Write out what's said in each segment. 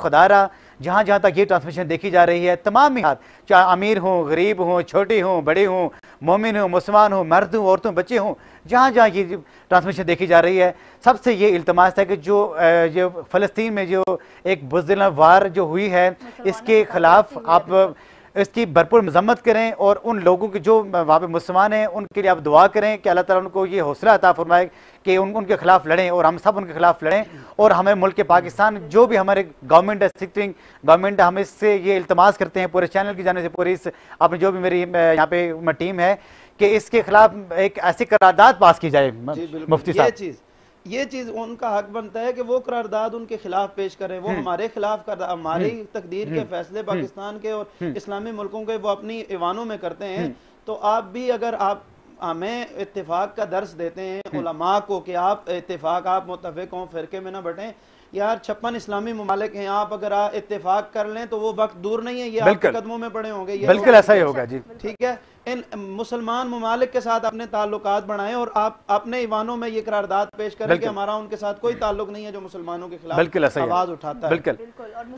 خدارہ جہاں جہاں تک یہ ٹرانسمیشن دیکھی جا رہی ہے، تمام ہاتھ، چاہے امیر ہوں، غریب ہوں، چھوٹے ہوں، بڑے ہوں، مومن ہوں، مسلمان ہوں، مرد ہوں، عورتوں، بچے ہوں، جہاں جہاں یہ ٹرانسمیشن دیکھی جا رہی ہے، سب سے یہ التماس ہے کہ جو فلسطین میں جو ایک بزدلانہ وار جو ہوئی ہے، اس کے خلاف آپ اس کی بھرپور مذمت کریں، اور ان لوگوں کے جو وہاں پہ مسلمان ہیں ان کے لیے آپ دعا کریں کہ اللہ تعالیٰ ان کو یہ حوصلہ عطا فرمائے کہ ان کے خلاف لڑیں، اور ہم سب ان کے خلاف لڑیں، اور ہمیں ملک پاکستان جو بھی ہمارے گورنمنٹ ہے، سٹنگ گورنمنٹ، ہم اس سے یہ التماس کرتے ہیں پورے چینل کی جانب سے، پوری اس اپنی جو بھی میری یہاں پہ ٹیم ہے، کہ اس کے خلاف ایک ایسی قرارداد پاس کی جائے مفتی صاحب۔ یہ چیز ان کا حق بنتا ہے کہ وہ قرارداد ان کے خلاف پیش کریں، وہ ہمارے خلاف ہماری تقدیر کے فیصلے پاکستان کے اور اسلامی ملکوں کے وہ اپنی ایوانوں میں کرتے ہیں، تو آپ بھی اگر آپ ہمیں اتفاق کا درس دیتے ہیں علماء کو کہ آپ اتفاق، آپ متفق ہوں، فرقے میں نہ بٹیں، یار 56 اسلامی ممالک ہیں، آپ اگر اتفاق کر لیں تو وہ وقت دور نہیں ہے، یہ آپ کے قدموں میں پڑے ہوں گے، بالکل ایسا ہی ہوگا جی، ٹھیک ہے۔ ان مسلمان ممالک کے ساتھ اپنے تعلقات بڑھائیں، اور آپ اپنے ایوانوں میں یہ قرارداد پیش کریں کہ ہمارا ان کے ساتھ کوئی تعلق نہیں ہے جو مسلمانوں کے خلاف آواز اٹھاتا ہے۔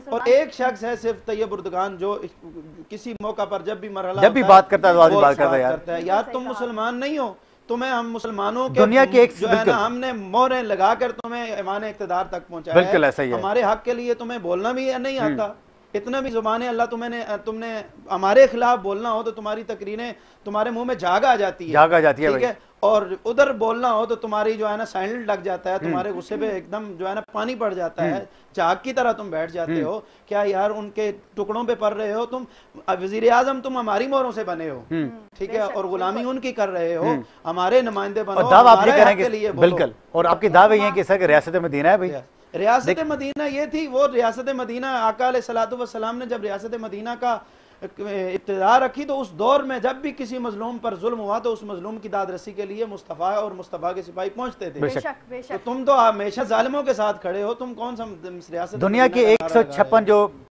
اور ایک شخص ہے صرف طیب اردگان جو کسی موقع پر جب بھی مرحلہ جب بھی بات کرتا ہے بات کرتا ہے، یار تم مسلمان نہیں ہو، تمہیں ہم مسلمانوں کے دنیا کی ایک جو ہے نا ہم نے مہریں لگا کر تمہیں ایوان اقتدار تک پہنچایا ہے، ہمارے حق کے لیے تمہیں بولنا بھی نہیں آتا، اتنا بھی زبانیں اللہ تم نے ہمارے خلاف بولنا ہو تو تمہاری تقریریں تمہارے منہ میں جھاگ آ جاتی ہے، ٹھیک ہے، اور ادھر بولنا ہو تو تمہاری جو ہے نا سائلنٹ لگ جاتا ہے، تمہارے غصے پہ ایک دم جو ہے نا پانی پڑ جاتا ہے، جھاگ کی طرح تم بیٹھ جاتے ہو، کیا یار ان کے ٹکڑوں پہ پڑھ رہے ہو تم، وزیر اعظم تم ہماری مہروں سے بنے ہو، ٹھیک ہے، اور غلامی ان کی کر رہے ہو، ہمارے نمائندے بنو، ہمارے حق کے لیے بولو، بالکل، اور آپ کی دعوے یہ ہے کہ سر ریاست مدینہ ہے بھائی، ریاست مدینہ یہ تھی، وہ ریاست مدینہ آقا علیہ السلام نے جب ریاست مدینہ کا ابتدا رکھی تو اس دور میں جب بھی کسی مظلوم پر ظلم ہوا تو اس مظلوم کی داد رسی کے لیے مصطفیٰ اور مصطفیٰ کے سپاہی پہنچتے تھے، تو تم تو ہمیشہ ظالموں کے ساتھ کھڑے ہو، تم کون سا ریاست دنیا کے 156 جو